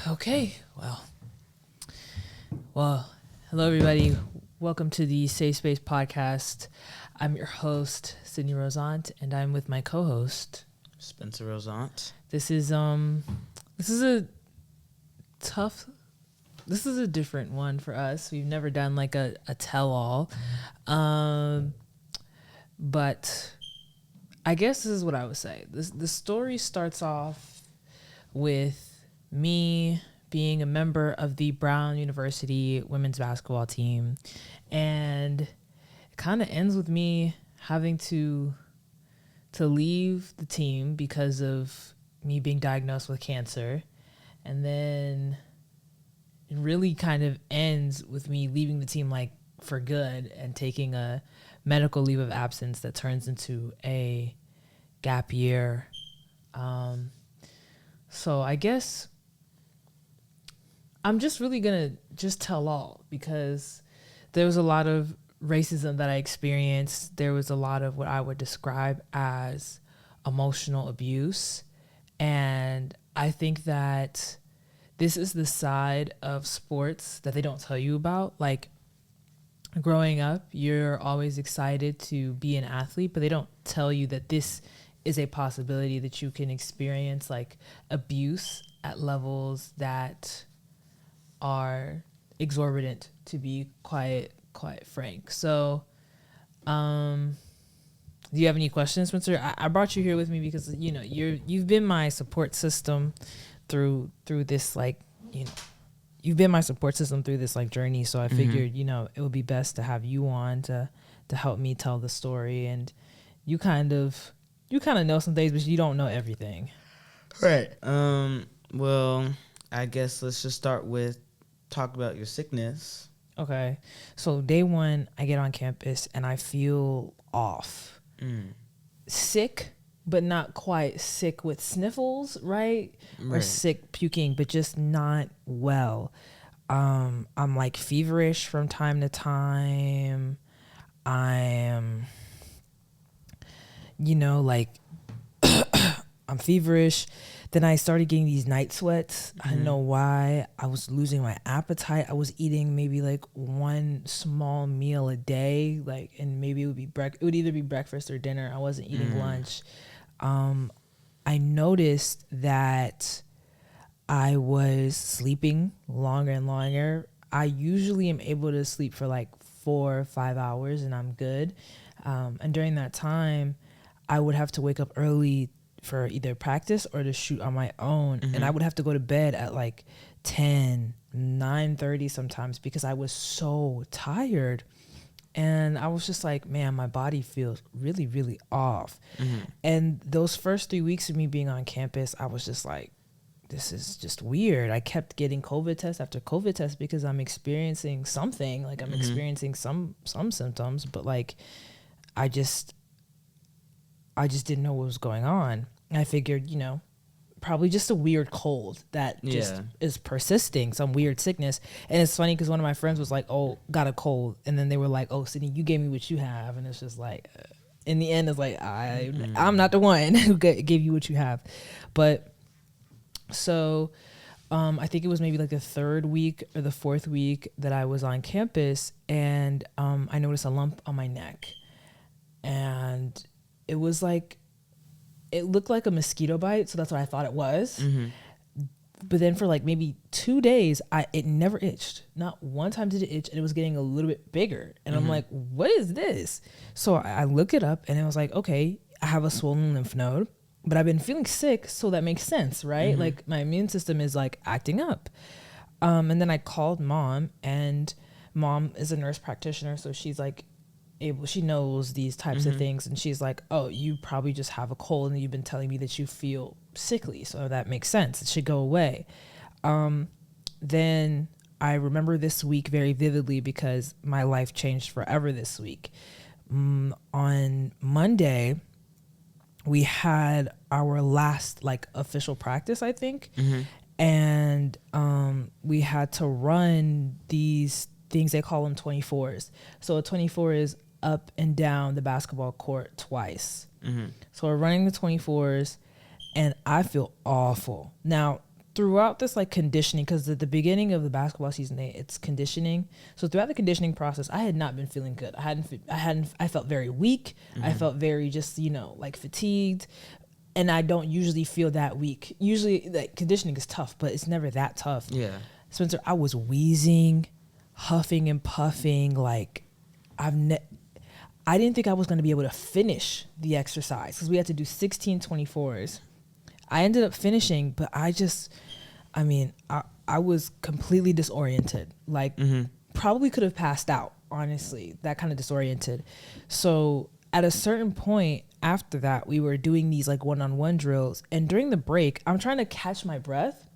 Okay, well, hello everybody. Welcome to the Safe Space podcast. I'm your host, Sydney Rosant, and I'm with my co-host, Spencer Rosant. This is a different one for us. We've never done like a tell-all, but I guess this is what I would say. The story starts off with me being a member of the Brown University women's basketball team, and it kind of ends with me having to leave the team because of me being diagnosed with cancer. And then it really kind of ends with me leaving the team like for good and taking a medical leave of absence that turns into a gap year. So I guess I'm just really gonna just tell all, because there was a lot of racism that I experienced. There was a lot of what I would describe as emotional abuse. And I think that this is the side of sports that they don't tell you about. Like, growing up, you're always excited to be an athlete, but they don't tell you that this is a possibility that you can experience like abuse at levels that are exorbitant, to be quite frank. So do you have any questions, Spencer? I brought you here with me because you've been my support system through this, like, you've been my support system through this like journey. So I figured it would be best to have you on to help me tell the story. And you kind of know some things, but you don't know everything. Right. Well, I guess let's just start with talk about your sickness. Okay. So day one, I get on campus and I feel off. Sick, but not quite sick with sniffles, right? Or sick puking, but just not well. I'm like feverish from time to time. I'm I'm feverish. Then I started getting these night sweats. I don't know why. I was losing my appetite. I was eating maybe like one small meal a day, and maybe it would either be breakfast or dinner. I wasn't eating lunch. I noticed that I was sleeping longer and longer. I usually am able to sleep for like 4 or 5 hours and I'm good. And during that time, I would have to wake up early for either practice or to shoot on my own. And I would have to go to bed at like 10, 9:30 sometimes because I was so tired. And I was just like, man, my body feels really, really off. And those first 3 weeks of me being on campus, I was just like, this is just weird. I kept getting COVID test after COVID test because I'm experiencing something, like I'm experiencing some symptoms, but like I just didn't know what was going on. I figured, probably just a weird cold that just is persisting, some weird sickness. And it's funny because one of my friends was like, oh, got a cold. And then they were like, oh, Sydney, you gave me what you have. And it's just like, in the end, it's like, I'm not the one who gave you what you have. But so I think it was maybe like the third week or the fourth week that I was on campus, and I noticed a lump on my neck. And it was like, it looked like a mosquito bite, so that's what I thought it was. But then for like maybe 2 days, it never itched. Not one time did it itch, and it was getting a little bit bigger. And I'm like, what is this? So I look it up, and it was like, okay, I have a swollen lymph node, but I've been feeling sick, so that makes sense, right? Like my immune system is like acting up. And then I called mom, and mom is a nurse practitioner, so she's like, she knows these types of things, and she's like, oh, you probably just have a cold and you've been telling me that you feel sickly, so that makes sense, it should go away. Then I remember this week very vividly because my life changed forever this week. On Monday we had our last like official practice, I think. And we had to run these things, they call them 24s. So a 24 is up and down the basketball court twice. So we're running the 24s, and I feel awful. Now, throughout this like conditioning, because at the beginning of the basketball season, it's conditioning. So throughout the conditioning process, I had not been feeling good. I felt very weak. I felt very just, like fatigued. And I don't usually feel that weak. Usually like conditioning is tough, but it's never that tough. Yeah. Spencer, I was wheezing, huffing and puffing. Like I didn't think I was going to be able to finish the exercise because we had to do 16 24s. I ended up finishing, but I was completely disoriented. Like probably could have passed out, honestly, that kind of disoriented. So at a certain point after that, we were doing these like one-on-one drills. And during the break, I'm trying to catch my breath.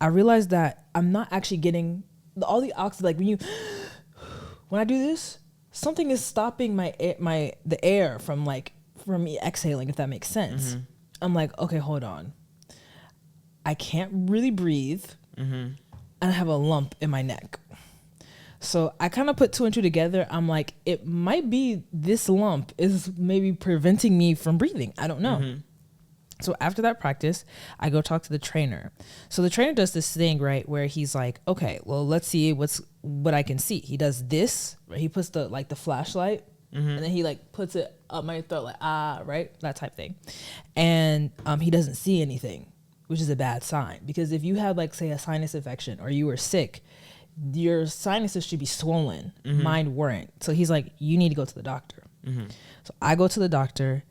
I realized that I'm not actually getting all the oxygen. Like when I do this, something is stopping the air from me exhaling, if that makes sense. I'm like, okay, hold on. I can't really breathe. And I have a lump in my neck. So I kind of put 2 and 2 together. I'm like, it might be this lump is maybe preventing me from breathing. I don't know. So after that practice, I go talk to the trainer. So the trainer does this thing, right, where he's like, okay, well, let's see what I can see. He does this, right? He puts the flashlight and then he like puts it up my throat, like, right? That type thing. And he doesn't see anything, which is a bad sign, because if you have like, say, a sinus infection or you were sick, your sinuses should be swollen. Mine weren't. So he's like, you need to go to the doctor. So I go to the doctor.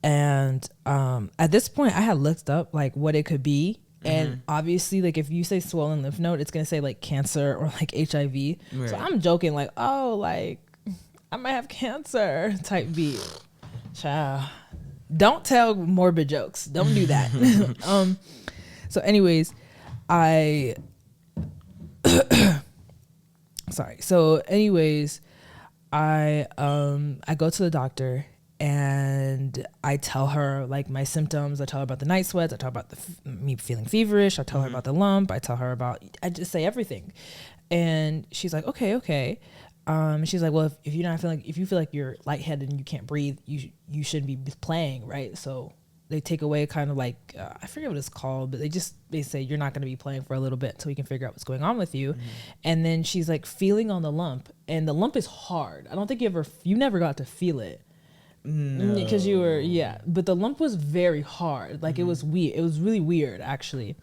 And at this point, I had looked up like what it could be. And obviously, like if you say swollen lymph node, it's going to say like cancer or like HIV. Right. So I'm joking like, oh, like I might have cancer type beat. Child. Don't tell morbid jokes. Don't do that. So anyways, sorry. So anyways, I go to the doctor. And I tell her like my symptoms. I tell her about the night sweats. I tell her about me feeling feverish. I tell her about the lump. I just say everything. And she's like, okay. She's like, well, if you feel like you're lightheaded and you can't breathe, you shouldn't be playing, right? So they take away kind of like, I forget what it's called, but they say you're not going to be playing for a little bit until we can figure out what's going on with you. And then she's like feeling on the lump, and the lump is hard. I don't think you never got to feel it. No. Because you were, but the lump was very hard. Like it was weird. It was really weird, actually.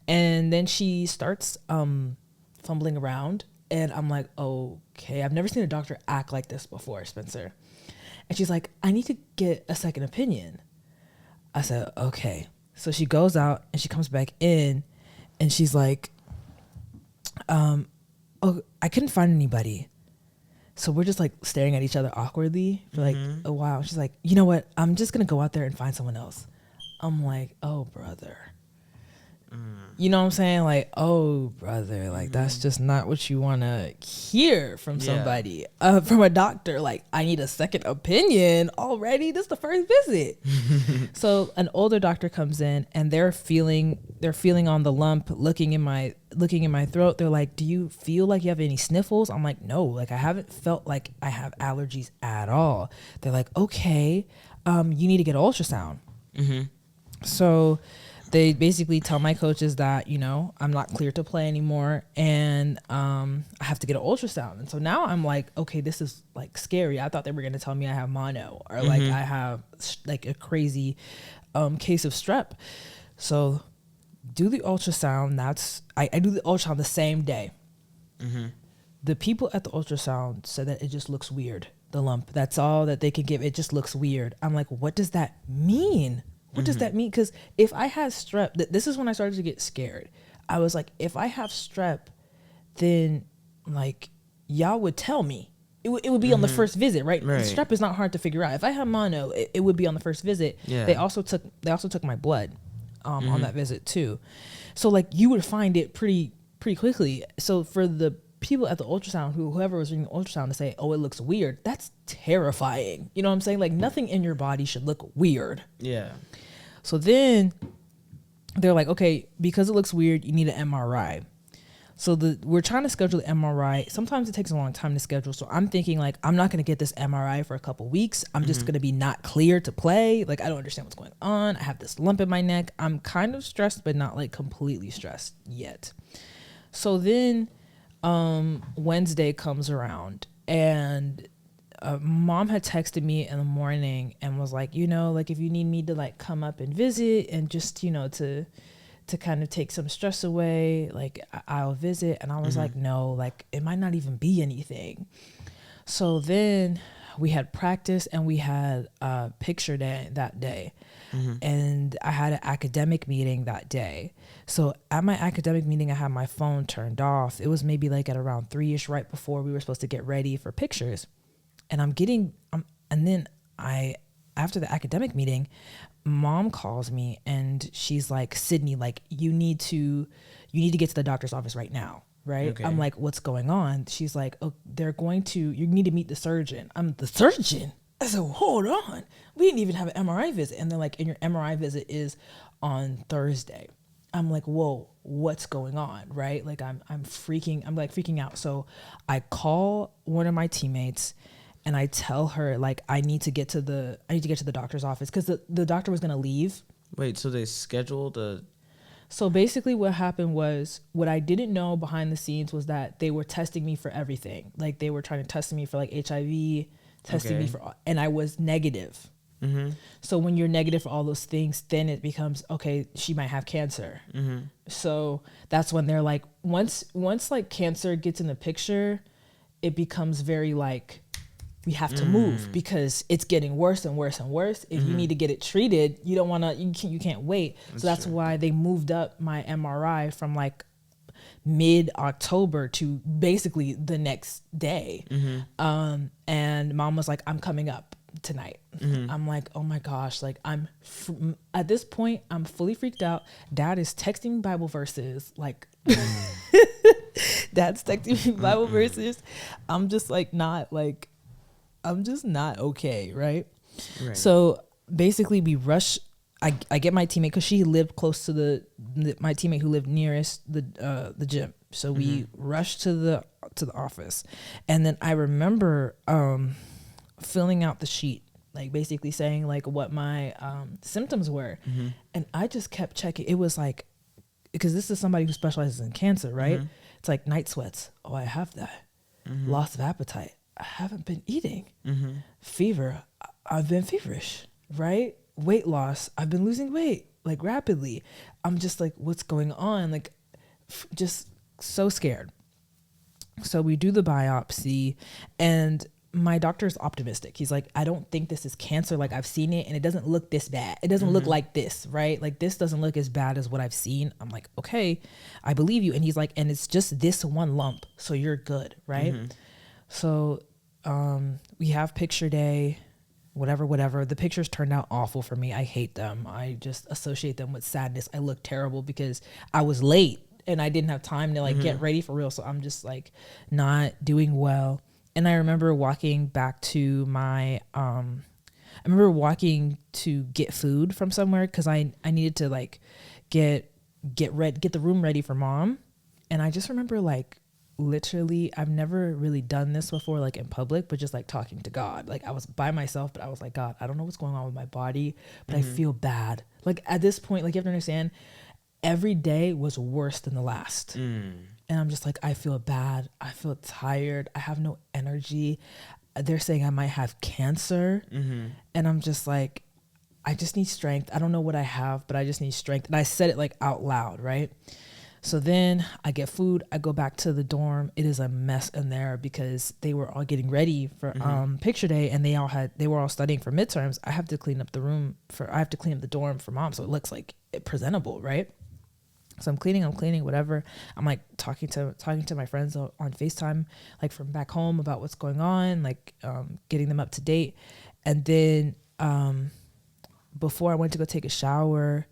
And then she starts fumbling around, and I'm like, okay, I've never seen a doctor act like this before, Spencer. And she's like, I need to get a second opinion. I said, okay. So she goes out and she comes back in, and she's like, I couldn't find anybody. So we're just like staring at each other awkwardly for like a while. She's like, you know what? I'm just going to go out there and find someone else. I'm like, oh, brother. You know what I'm saying? Like, oh, brother. Like, that's just not what you want to hear from somebody, from a doctor. Like, I need a second opinion already. This is the first visit. So an older doctor comes in, and they're feeling on the lump, looking in my throat. They're like, do you feel like you have any sniffles? I'm like, no, like I haven't felt like I have allergies at all. They're like, okay, you need to get an ultrasound. So they basically tell my coaches that, I'm not clear to play anymore, and I have to get an ultrasound. And so now I'm like, okay, this is like scary. I thought they were going to tell me I have mono, or like I have like a crazy case of strep. So do the ultrasound. I do the ultrasound the same day. The people at the ultrasound said that it just looks weird, the lump. That's all that they can give. It just looks weird. I'm like, what does that mean? What does that mean? Because if I had strep, this is when I started to get scared. I was like, if I have strep, then like y'all would tell me. It would be on the first visit, right? Strep is not hard to figure out. If I have mono, it would be on the first visit. Yeah. They also took my blood on that visit too. So like you would find it pretty quickly. So for the people at the ultrasound, whoever was reading the ultrasound, to say, oh, it looks weird, that's terrifying. You know what I'm saying? Like nothing in your body should look weird. Yeah. So then they're like, okay, because it looks weird, you need an MRI. So we're trying to schedule the MRI. Sometimes it takes a long time to schedule. So I'm thinking like, I'm not going to get this MRI for a couple weeks. I'm just going to be not clear to play. Like, I don't understand what's going on. I have this lump in my neck. I'm kind of stressed, but not like completely stressed yet. So then Wednesday comes around, and mom had texted me in the morning and was like, you know, like if you need me to like come up and visit and just, you know, to kind of take some stress away, like I'll visit. And I was like, no, like it might not even be anything. So then we had practice and we had picture day that day. And I had an academic meeting that day. So at my academic meeting, I had my phone turned off. It was maybe like at around 3-ish, right before we were supposed to get ready for pictures. And after the academic meeting, mom calls me and she's like, Sydney, like you need to get to the doctor's office right now. Right. Okay. I'm like, what's going on? She's like, oh, you need to meet the surgeon. I'm the surgeon. I said, hold on. We didn't even have an MRI visit. And they're like, and your MRI visit is on Thursday. I'm like, whoa, what's going on? Right. Like I'm freaking out. So I call one of my teammates and I tell her like, I need to get to the doctor's office because the doctor was going to leave. Wait, so they scheduled So basically what happened was, what I didn't know behind the scenes was that they were testing me for everything. Like they were trying to test me for like HIV, testing me for, and I was negative. So when you're negative for all those things, then it becomes, okay, she might have cancer. So that's when they're like, once like cancer gets in the picture, it becomes very like, we have to move because it's getting worse and worse and worse. If you need to get it treated, you don't want to, you can't wait. That's why they moved up my MRI from like mid-October to basically the next day. And mom was like, I'm coming up tonight. I'm like, oh my gosh, like at this point, I'm fully freaked out. Dad is texting Bible verses, like dad's texting me Bible verses. I'm just like, I'm just not okay, right? So basically we rush. I get my teammate because she lived close to my teammate who lived nearest the gym. So we rushed to the office, and then I remember filling out the sheet, like basically saying like what my symptoms were, and I just kept checking. It was like, because this is somebody who specializes in cancer, right? It's like night sweats. Oh, I have that. Loss of appetite. I haven't been eating. Fever. I've been feverish, right? Weight loss. I've been losing weight like rapidly. I'm just like, what's going on? Like just so scared. So we do the biopsy and my doctor is optimistic. He's like, I don't think this is cancer. Like I've seen it and it doesn't look this bad. It doesn't look like this, right? Like this doesn't look as bad as what I've seen. I'm like, okay, I believe you. And he's like, and it's just this one lump. So you're good, right? So we have picture day, whatever. The pictures turned out awful for me. I hate them. I just associate them with sadness. I look terrible because I was late and I didn't have time to like get ready for real. So I'm just like not doing well. And I remember walking back to my, I remember walking to get food from somewhere because I needed to like get the room ready for mom. And I just remember like, literally, I've never really done this before, like in public, but just like talking to God. Like I was by myself, but I was like, God, I don't know what's going on with my body, but I feel bad. Like at this point, like you have to understand, every day was worse than the last. And I'm just like, I feel bad. I feel tired. I have no energy. They're saying I might have cancer. And I'm just like, I just need strength. I don't know what I have, but I just need strength. And I said it like out loud, right? So then I get food. I go back to the dorm. It is a mess in there because they were all getting ready for picture day, and they were all studying for midterms. I have to clean up the dorm for mom, so it looks like presentable, right? So I'm cleaning, whatever. I'm like talking to my friends on FaceTime, like from back home about what's going on, like getting them up to date. And then before I went to go take a shower,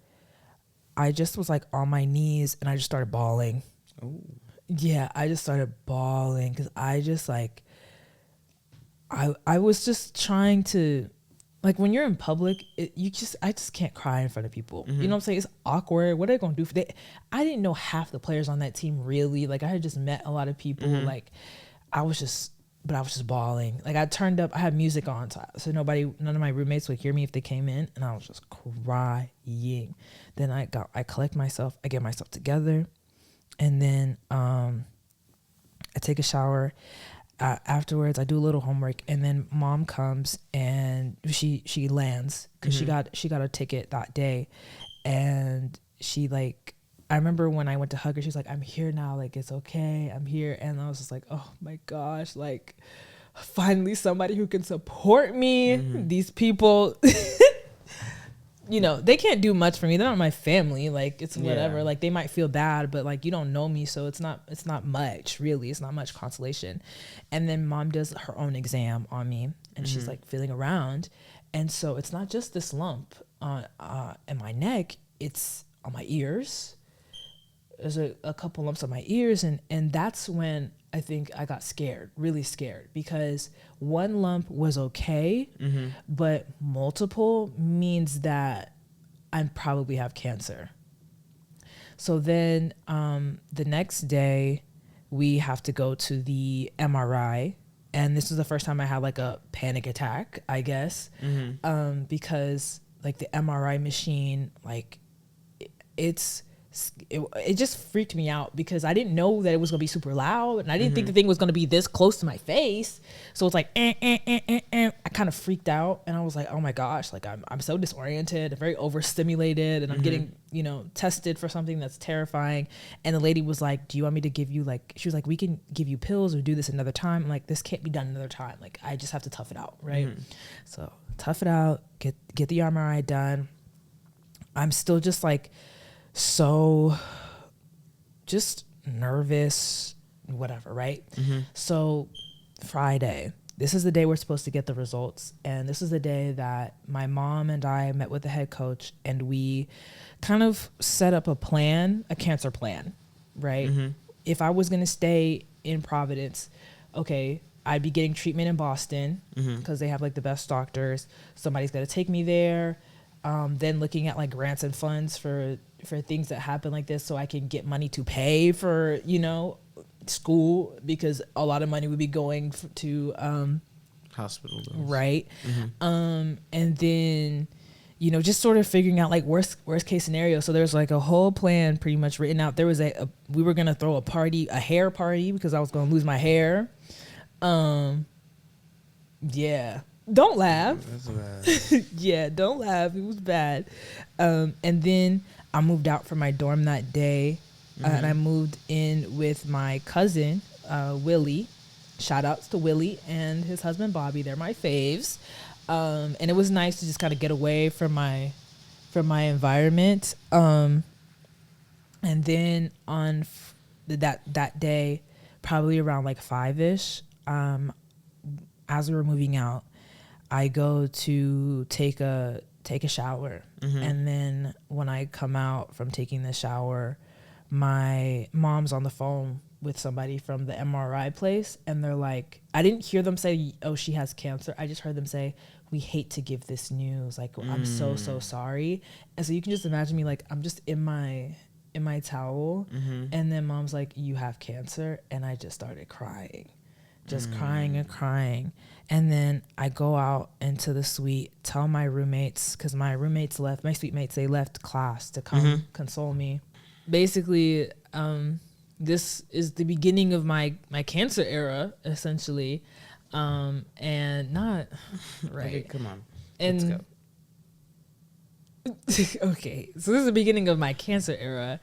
I just was like on my knees and I just started bawling. Oh. Yeah, I just started bawling because I just like, I was just trying to like when you're in public, I just can't cry in front of people. You know what I'm saying? It's awkward. What are they gonna do for that? I didn't know half the players on that team really. Like I had just met a lot of people. Like I was just bawling. Like I turned up, I had music on, so none of my roommates would hear me if they came in, and I was just crying. Then I collect myself, I get myself together, and then I take a shower. Afterwards, I do a little homework, and then mom comes and she lands because she got a ticket that day, and she like. I remember when I went to hug her, she was like, "I'm here now, like it's okay, I'm here," and I was just like, "Oh my gosh, like finally somebody who can support me." These people, you know, they can't do much for me. They're not my family. Like it's whatever. Yeah. Like they might feel bad, but like you don't know me, so it's not much really. It's not much consolation. And then mom does her own exam on me, and she's like feeling around, and so it's not just this lump on in my neck. It's on my ears. There's a couple lumps on my ears, and that's when I think I got scared, really scared, because one lump was okay, but multiple means that I probably have cancer. So then the next day we have to go to the MRI, and this was the first time I had like a panic attack, I guess, because like the MRI machine, like it just freaked me out because I didn't know that it was gonna be super loud, and I didn't think the thing was gonna be this close to my face. So it's like, I kind of freaked out, and I was like, oh my gosh, like I'm so disoriented, very overstimulated, and I'm getting, you know, tested for something that's terrifying. And the lady was like, do you want me to give you like, she was like, we can give you pills or do this another time. I'm like, this can't be done another time. Like I just have to tough it out, right? So tough it out, get the MRI done. I'm still just like, so just nervous, whatever, right? So Friday, this is the day we're supposed to get the results, and this is the day that my mom and I met with the head coach, and we kind of set up a cancer plan, right? If I was going to stay in Providence, okay, I'd be getting treatment in Boston because they have like the best doctors. Somebody's got to take me there. Then looking at like grants and funds for things that happen like this, so I can get money to pay for, you know, school, because a lot of money would be going to hospital bills. Right. And then, you know, just sort of figuring out like worst case scenario. So there's like a whole plan pretty much written out. There was we were gonna throw a hair party because I was gonna lose my hair. Yeah. Don't laugh. That's bad. Yeah, don't laugh. It was bad. And then I moved out from my dorm that day, and I moved in with my cousin, Willie. Shout outs to Willie and his husband, Bobby. They're my faves. And it was nice to just kind of get away from my environment. And then on that day, probably around like 5-ish, as we were moving out, I go to take a shower. And then when I come out from taking the shower, my mom's on the phone with somebody from the MRI place, and they're like, I didn't hear them say, oh, she has cancer. I just heard them say, we hate to give this news. Like, I'm so sorry. And so you can just imagine me, like, I'm just in my towel. And then mom's like, you have cancer. And I just started crying. Just crying and crying. And then I go out into the suite, tell my roommates, because my roommates left, my suite mates, they left class to come console me. Basically, this is the beginning of my cancer era, essentially. And not right. Okay, come on. And let's go. Okay, so this is the beginning of my cancer era,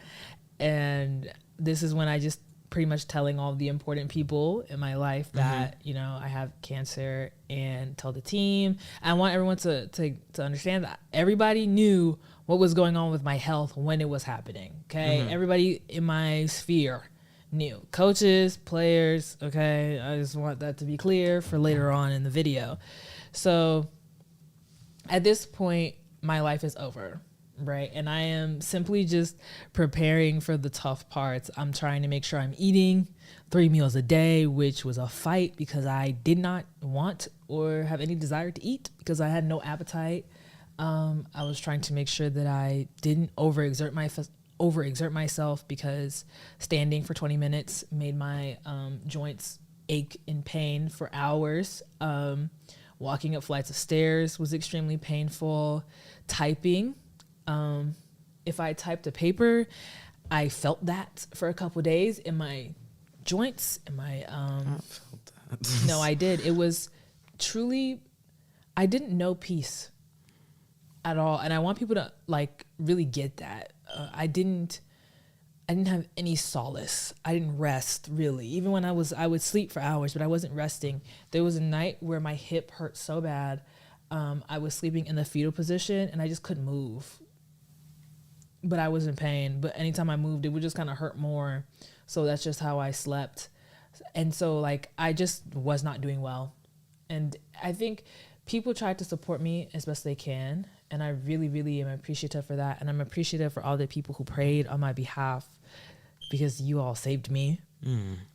and this is when I just pretty much telling all the important people in my life that, you know, I have cancer, and tell the team. I want everyone to understand that everybody knew what was going on with my health when it was happening. Okay. Everybody in my sphere knew, coaches, players. Okay. I just want that to be clear for later on in the video. So at this point, my life is over. right? And I am simply just preparing for the tough parts. I'm trying to make sure I'm eating 3 meals a day, which was a fight because I did not want or have any desire to eat because I had no appetite. I was trying to make sure that I didn't overexert myself because standing for 20 minutes made my joints ache in pain for hours. Walking up flights of stairs was extremely painful. Typing, if I typed a paper, I felt that for a couple of days in my joints, in my I felt that. no, I did. It was truly, I didn't know peace at all, and I want people to like really get that. I didn't have any solace. I didn't rest really. Even when I would sleep for hours, but I wasn't resting. There was a night where my hip hurt so bad. I was sleeping in the fetal position and I just couldn't move, but I was in pain. But anytime I moved, it would just kind of hurt more. So that's just how I slept. And so like, I just was not doing well. And I think people tried to support me as best they can. And I really, really am appreciative for that. And I'm appreciative for all the people who prayed on my behalf because you all saved me.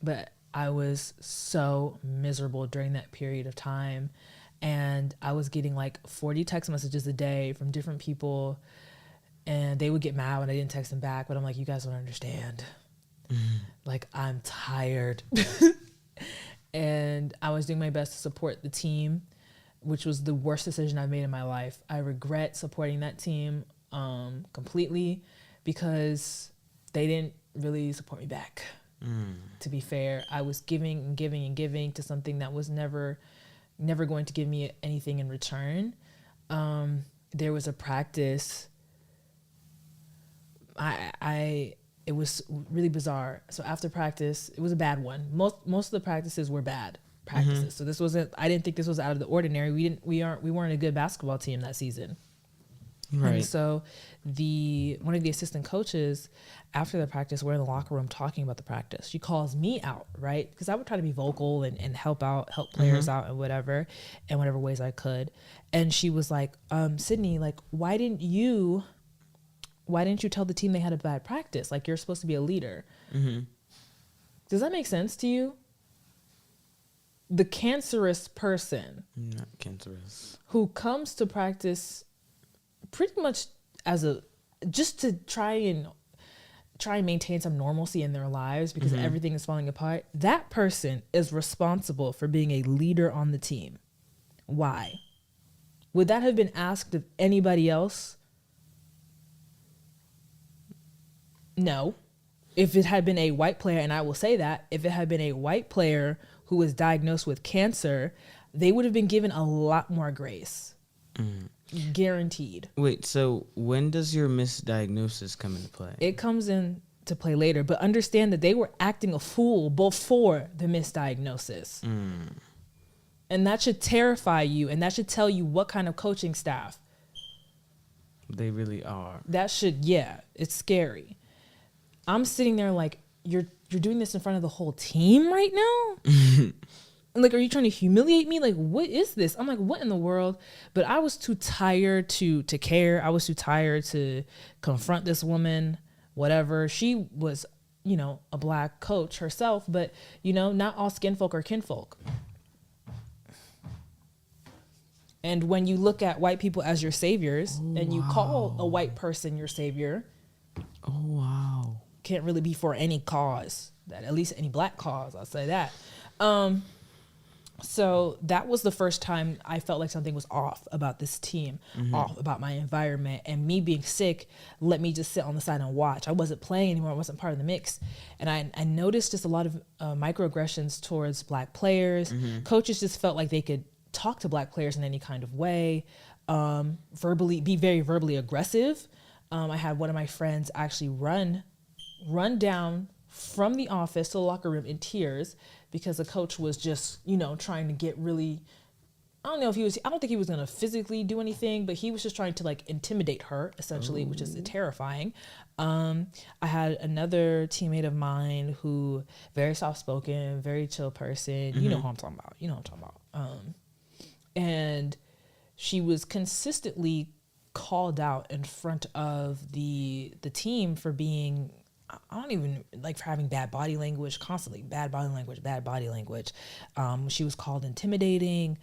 But I was so miserable during that period of time. And I was getting like 40 text messages a day from different people. And they would get mad when I didn't text them back. But I'm like, you guys don't understand. Like, I'm tired. And I was doing my best to support the team, which was the worst decision I've made in my life. I regret supporting that team completely because they didn't really support me back. To be fair, I was giving and giving and giving to something that was never going to give me anything in return. There was a practice. It was really bizarre. So after practice, it was a bad one. Most of the practices were bad practices. So this wasn't, I didn't think this was out of the ordinary. We weren't a good basketball team that season. Right. And so one of the assistant coaches after the practice, we're in the locker room talking about the practice. She calls me out, right? Because I would try to be vocal and help players out in whatever ways I could. And she was like, Sydney, like, why didn't you tell the team they had a bad practice? Like, you're supposed to be a leader. Does that make sense to you? The cancerous person. Not cancerous. Who comes to practice pretty much just to try and maintain some normalcy in their lives because everything is falling apart. That person is responsible for being a leader on the team. Why? Would that have been asked of anybody else? No. If it had been a white player, and I will say that, if it had been a white player who was diagnosed with cancer, they would have been given a lot more grace. Guaranteed. Wait, so when does your misdiagnosis come into play? It comes into play later, but understand that they were acting a fool before the misdiagnosis. And that should terrify you, and that should tell you what kind of coaching staff. They really are. That should, it's scary. I'm sitting there like, you're doing this in front of the whole team right now? Like, are you trying to humiliate me? Like, what is this? I'm like, what in the world? But I was too tired to care. I was too tired to confront this woman, whatever. She was, a black coach herself, but, not all skin folk are kinfolk. And when you look at white people as your saviors and you call a white person your savior, can't really be for any cause, that at least any black cause, I'll say that. So that was the first time I felt like something was off about this team, off about my environment, and me being sick let me just sit on the side and watch. I wasn't playing anymore. I wasn't part of the mix. And I noticed just a lot of microaggressions towards black players. Coaches just felt like they could talk to black players in any kind of way, be very verbally aggressive. I had one of my friends actually run down from the office to the locker room in tears because the coach was just, trying to get really, I don't think he was going to physically do anything, but he was just trying to like intimidate her essentially, which is terrifying. I had another teammate of mine who very soft-spoken, very chill person. You know who I'm talking about. And she was consistently called out in front of the team for being, I don't even like, for having bad body language, constantly bad body language. She was called intimidating,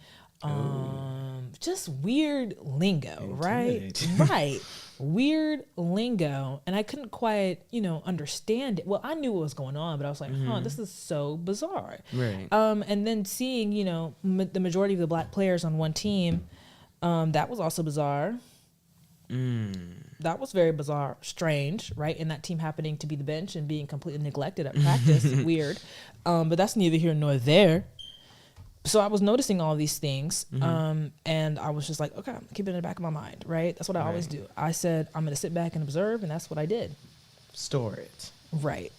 just weird lingo, right? Right. Weird lingo. And I couldn't quite, understand it. Well, I knew what was going on, but I was like, this is so bizarre. Right. And then seeing, the majority of the black players on one team, that was also bizarre. That was very bizarre, strange, right? And that team happening to be the bench and being completely neglected at practice, weird. But that's neither here nor there. So I was noticing all these things, and I was just like, okay, I'm keeping it in the back of my mind, right? That's what I always do. I said, I'm going to sit back and observe, and that's what I did. Store it. Right.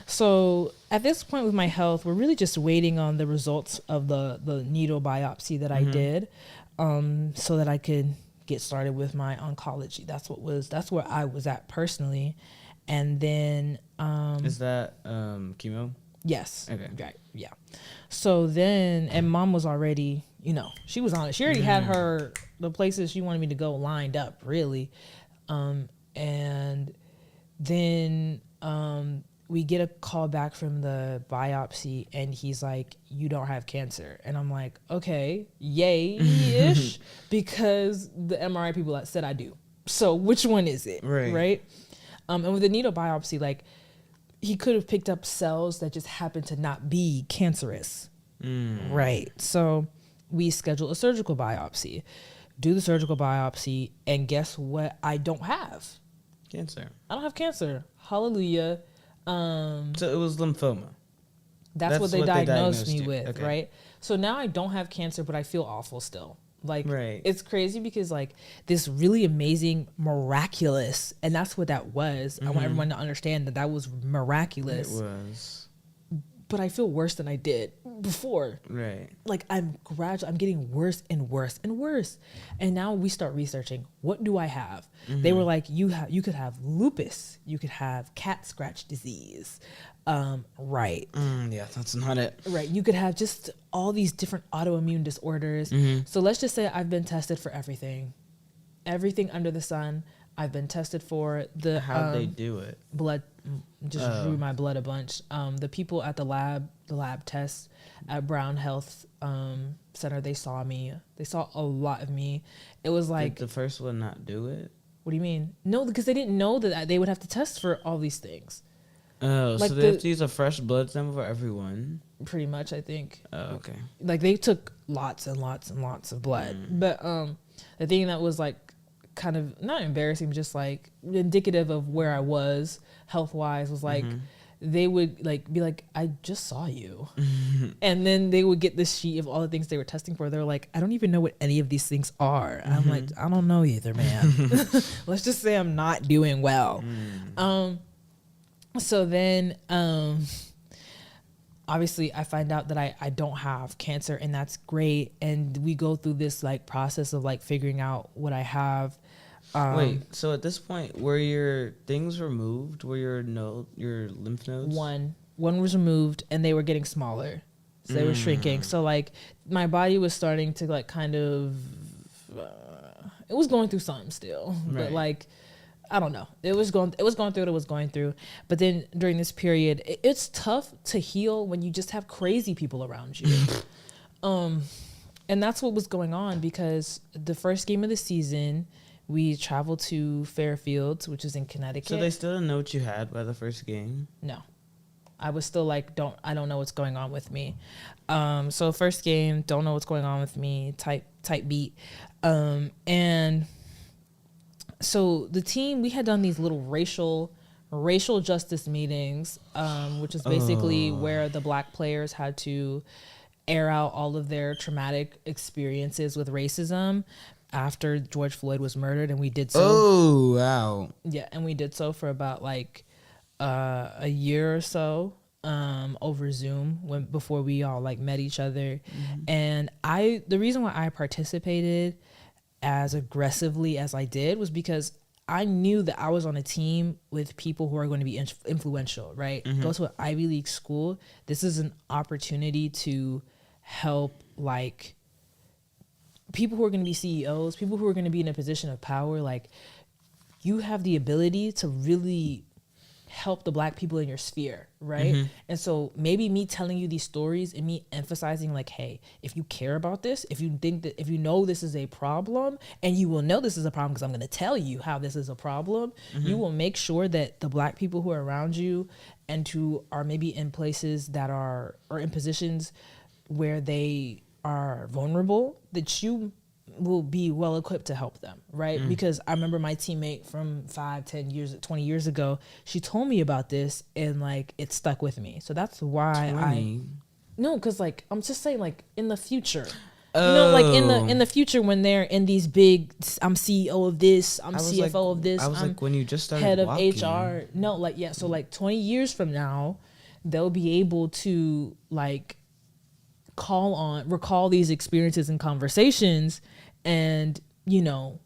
So at this point with my health, we're really just waiting on the results of the needle biopsy that I did, so that I could get started with my oncology. That's where I was at personally. And then is that chemo? Yes. Okay. Right. Yeah. So then, and Mom was already, she was on it. She already had the places she wanted me to go lined up, really. And then we get a call back from the biopsy, and he's like, you don't have cancer. And I'm like, okay, yay-ish, because the MRI people said I do. So which one is it? Right? And with the needle biopsy, like, he could have picked up cells that just happened to not be cancerous. Right. So we schedule a surgical biopsy, do the surgical biopsy, and guess what? I don't have cancer. I don't have cancer. Hallelujah. So it was lymphoma. That's what they diagnosed me with, okay. Right? So now I don't have cancer, but I feel awful still. Like, it's crazy because, like, this really amazing, miraculous, and that's what that was. I want everyone to understand that was miraculous. It was. But I feel worse than I did before. Right. Like, I'm getting worse and worse and worse. And now we start researching, what do I have? They were like, you could have lupus. You could have cat scratch disease. Right. Yeah, that's not it. Right. You could have just all these different autoimmune disorders. So let's just say I've been tested for everything under the sun. I've been tested for the how'd they do it? Blood, just drew my blood a bunch. The people at the lab tests at Brown Health Center, they saw me. They saw a lot of me. It was like, did the first one not do it? What do you mean? No, because they didn't know that they would have to test for all these things. Oh, like, so they have to use a fresh blood sample for everyone? Pretty much, I think. Oh, okay. Like, they took lots and lots and lots of blood. But the thing that was, like, kind of not embarrassing, but just, like, indicative of where I was health-wise was, like, they would, like, be like, I just saw you. And then they would get this sheet of all the things they were testing for. They're like, I don't even know what any of these things are. And I'm like, I don't know either, man. Let's just say I'm not doing well. So then, obviously I find out that I don't have cancer, and that's great. And we go through this, like, process of, like, figuring out what I have. Wait, so at this point, were your things removed? Were your lymph nodes? One was removed, and they were getting smaller. So they were shrinking. So, like, my body was starting to, like, kind of, it was going through something still. But, like, I don't know. It was going through what it was going through. But then during this period, it's tough to heal when you just have crazy people around you. And that's what was going on, because the first game of the season, we traveled to Fairfield, which is in Connecticut. So they still didn't know what you had by the first game? No. I was still like, I don't know what's going on with me. So first game, don't know what's going on with me, type beat. And so the team, we had done these little racial justice meetings, which is basically where the black players had to air out all of their traumatic experiences with racism after George Floyd was murdered, and we did so. Oh, wow. Yeah, and we did so for about, like, a year or so over Zoom before we all, like, met each other. And the reason why I participated as aggressively as I did was because I knew that I was on a team with people who are going to be influential, right? Go to an Ivy League school. This is an opportunity to help, like, people who are going to be CEOs, people who are going to be in a position of power, like, you have the ability to really help the Black people in your sphere, right? Mm-hmm. And so maybe me telling you these stories and me emphasizing, like, hey, if you care about this, if you think that, if you know this is a problem, and you will know this is a problem because I'm going to tell you how this is a problem, you will make sure that the Black people who are around you and who are maybe in places that are, or in positions where they are vulnerable, that you will be well equipped to help them, right? Because I remember my teammate from 5, 10 years, 20 years ago, she told me about this, and like, it stuck with me. So that's why because like, I'm just saying, like, in the future, you know, like in the future, when they're in these big, I'm CEO of this, I'm CFO of this, I was I'm like, when you just started head of walking. HR. No, like, yeah. So like 20 years from now, they'll be able to like recall these experiences and conversations, and, you know,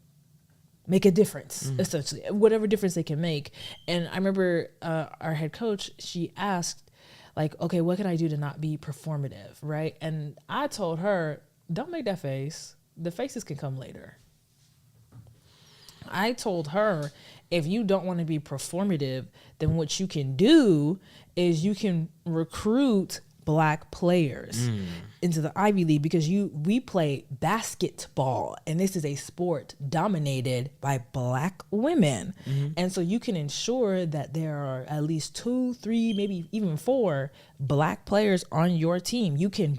make a difference, essentially, whatever difference they can make. And I remember our head coach, she asked, like, okay, what can I do to not be performative, right? And I told her, don't make that face. The faces can come later. I told her, if you don't want to be performative, then what you can do is you can recruit Black players into the Ivy League, because we play basketball, and this is a sport dominated by Black women. And so you can ensure that there are at least 2, 3, maybe even 4 Black players on your team. You can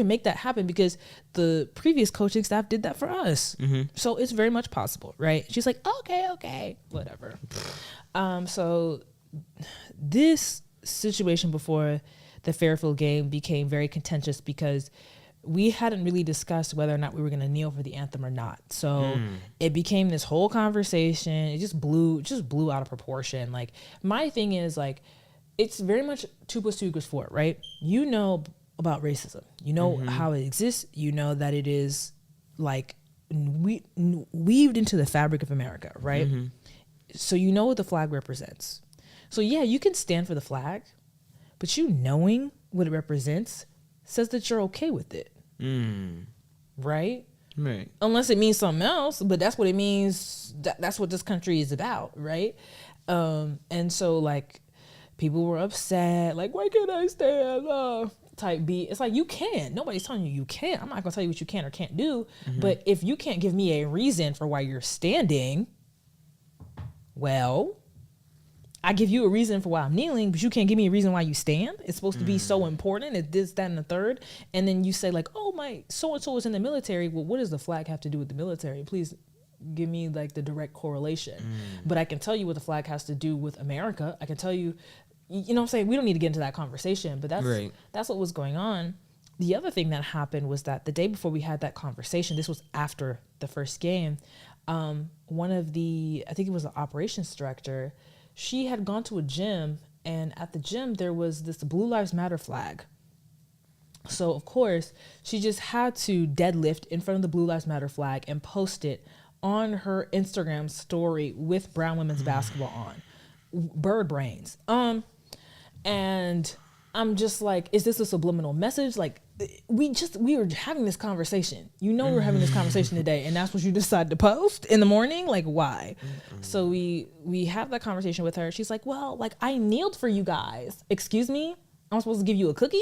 make that happen, because the previous coaching staff did that for us. So it's very much possible, right? She's like, okay, whatever. So this situation before the Fairfield game became very contentious, because we hadn't really discussed whether or not we were going to kneel for the anthem or not. So it became this whole conversation. It just blew out of proportion. Like, my thing is, like, it's very much 2 + 2 = 4, right? You know about racism. You know how it exists. You know that it is like weaved into the fabric of America, right? So you know what the flag represents. So yeah, you can stand for the flag, but you knowing what it represents says that you're okay with it. Right? Right. Unless it means something else, but that's what it means. That's what this country is about, right? And so, like, people were upset, like, why can't I stand? Type B. It's like, you can. Nobody's telling you can't. I'm not going to tell you what you can or can't do. But if you can't give me a reason for why you're standing, well, I give you a reason for why I'm kneeling, but you can't give me a reason why you stand. It's supposed to be so important. It's this, that, and the third. And then you say, like, oh, my so-and-so is in the military. Well, what does the flag have to do with the military? Please give me, like, the direct correlation. But I can tell you what the flag has to do with America. I can tell you, you know what I'm saying? We don't need to get into that conversation, but that's what was going on. The other thing that happened was that the day before we had that conversation, this was after the first game, one of the, I think it was the operations director, she had gone to a gym, and at the gym there was this Blue Lives Matter flag. So of course she just had to deadlift in front of the Blue Lives Matter flag and post it on her Instagram story with Brown women's basketball on. Bird brains. And I'm just like, is this a subliminal message? Like, we were having this conversation. You know, we were having this conversation today, and that's what you decided to post in the morning? Like, why? So we have that conversation with her. She's like, well, like, I kneeled for you guys. Excuse me? I'm supposed to give you a cookie?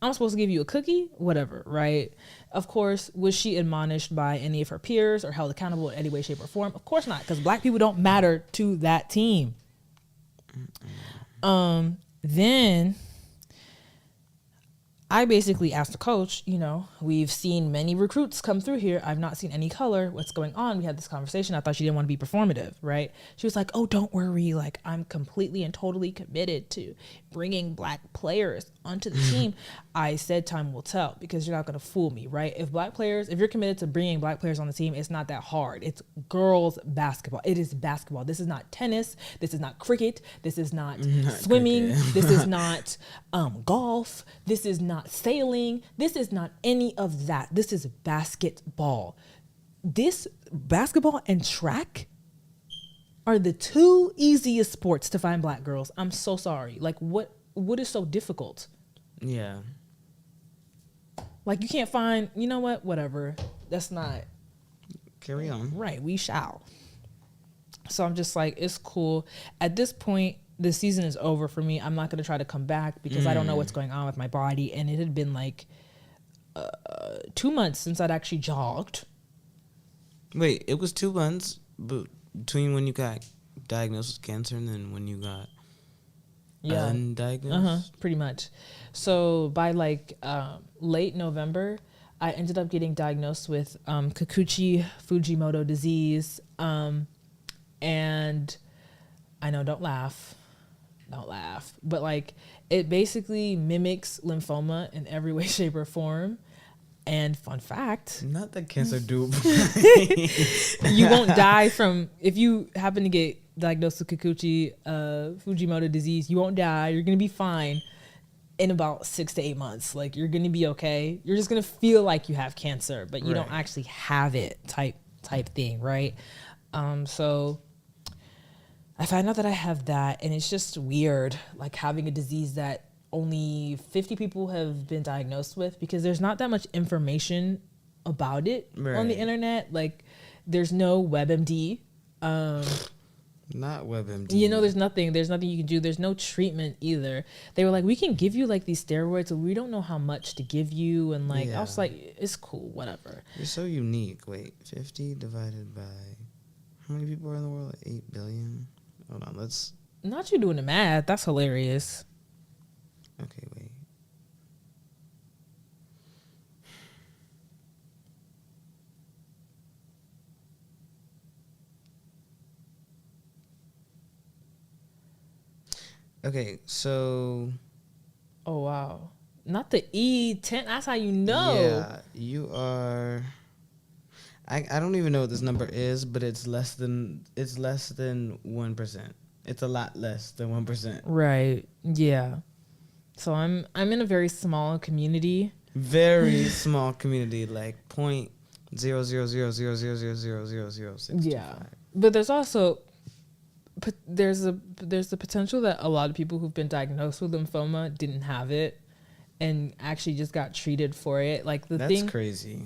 I'm supposed to give you a cookie? Whatever, right? Of course, was she admonished by any of her peers or held accountable in any way, shape, or form? Of course not, because Black people don't matter to that team. Then I basically asked the coach, you know, we've seen many recruits come through here. I've not seen any color. What's going on? We had this conversation. I thought she didn't want to be performative, right? She was like, oh, don't worry. Like, I'm completely and totally committed to bringing Black players onto the team. I said time will tell, because you're not going to fool me, right? If you're committed to bringing Black players on the team, it's not that hard. It's girls basketball. It is basketball. This is not tennis. This is not cricket. This is not swimming. This is not golf. This is not sailing. This is not any of that. This is basketball. This basketball and track are the 2 easiest sports to find Black girls. I'm so sorry. Like, what is so difficult? Yeah. Like, you can't find, you know what, whatever. That's not Carry on. right. We shall. So I'm just like, it's cool. At this point, the season is over for me. I'm not going to try to come back because I don't know what's going on with my body. And it had been like 2 months since I'd actually jogged. Wait, it was 2 months between when you got diagnosed with cancer and then when you got undiagnosed? Pretty much. So by like late November, I ended up getting diagnosed with Kikuchi Fujimoto disease. And I know, don't laugh, but like, it basically mimics lymphoma in every way, shape, or form. And fun fact, Not that cancer do. you won't die from, if you happen to get diagnosed with Kikuchi Fujimoto disease, you won't die. You're gonna be fine in about 6 to 8 months. Like, you're gonna be okay. You're just gonna feel like you have cancer, but you don't actually have it, type thing, right? So I find out that I have that, and it's just weird, like having a disease that only 50 people have been diagnosed with, because there's not that much information about it on the internet. Like, there's no WebMD. Not WebMD. You know, there's nothing you can do. There's no treatment either. They were like, we can give you like these steroids, but we don't know how much to give you. And like, I was like, it's cool, whatever. You're so unique. Wait, 50 divided by, how many people are in the world? 8 billion? Hold on, let's. Not you doing the math. That's hilarious. Okay, wait. Okay, so. Oh, wow. Not the E10. That's how you know. Yeah, you are. I don't even know what this number is, but it's less than 1%. It's a lot less than 1%. Right. Yeah. So I'm in a very small community. Very small community, like 0.000000006. Yeah. But there's also there's the potential that a lot of people who've been diagnosed with lymphoma didn't have it and actually just got treated for it. Like, that's crazy.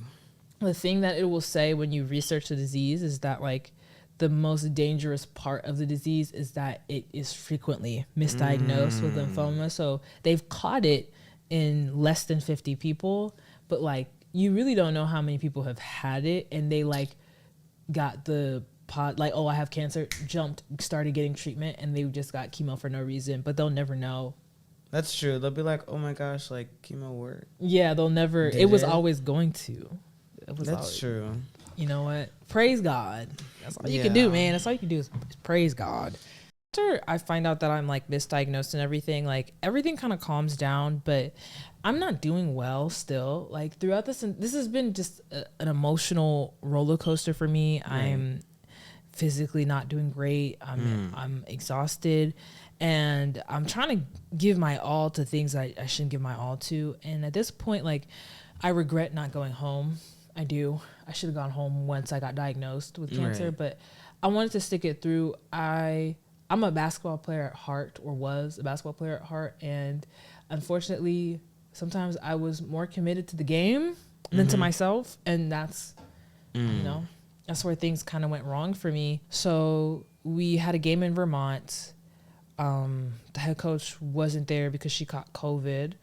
The thing that it will say when you research the disease is that like the most dangerous part of the disease is that it is frequently misdiagnosed with lymphoma. So they've caught it in less than 50 people, but like, you really don't know how many people have had it, and they like got the like, oh, I have cancer, started getting treatment, and they just got chemo for no reason, but they'll never know. That's true. They'll be like, oh my gosh, like chemo worked. Yeah, they'll never. It was always going to. That's true. You know what? Praise God. That's all you can do, man. That's all you can do is praise God. After I find out that I'm like misdiagnosed and everything, like everything kind of calms down, but I'm not doing well still. Like throughout this has been just an emotional roller coaster for me. Right. I'm physically not doing great. I'm exhausted, and I'm trying to give my all to things I shouldn't give my all to. And at this point, like, I regret not going home. I do. I should have gone home once I got diagnosed with cancer, but I wanted to stick it through. I'm a basketball player at heart, or was a basketball player at heart, and unfortunately, sometimes I was more committed to the game than to myself, and that's, you know, that's where things kind of went wrong for me. So we had a game in Vermont. The head coach wasn't there because she caught COVID.